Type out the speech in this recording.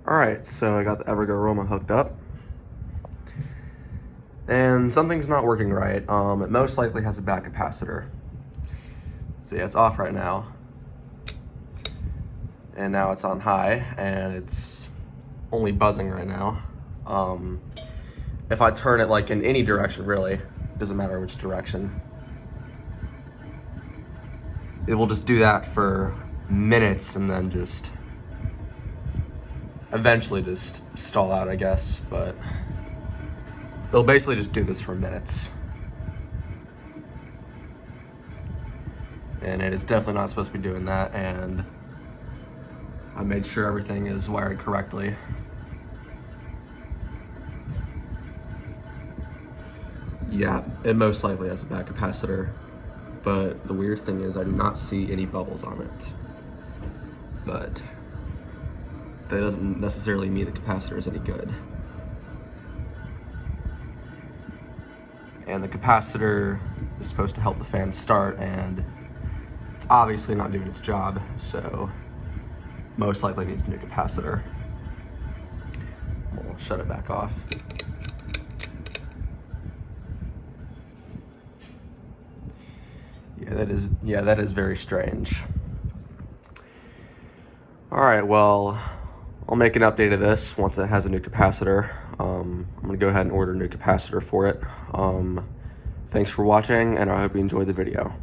Alright, so I got the Evergo Aroma hooked up. And something's not working right. It most likely has a back capacitor. So yeah, it's off right now. And now it's on high, and it's only buzzing right now. If I turn it like in any direction, really, doesn't matter which direction, it will just do that for minutes and then just eventually just stall out, I guess, but it'll basically just do this for minutes. And it is definitely not supposed to be doing that, and I made sure everything is wired correctly. Yeah, it most likely has a back capacitor, but the weird thing is I do not see any bubbles on it. But that doesn't necessarily mean the capacitor is any good. And the capacitor is supposed to help the fan start, and it's obviously not doing its job, so most likely needs a new capacitor. We'll shut it back off. Yeah, that is very strange. All right, well, I'll make an update of this once it has a new capacitor. I'm gonna go ahead and order a new capacitor for it. Thanks for watching, and I hope you enjoyed the video.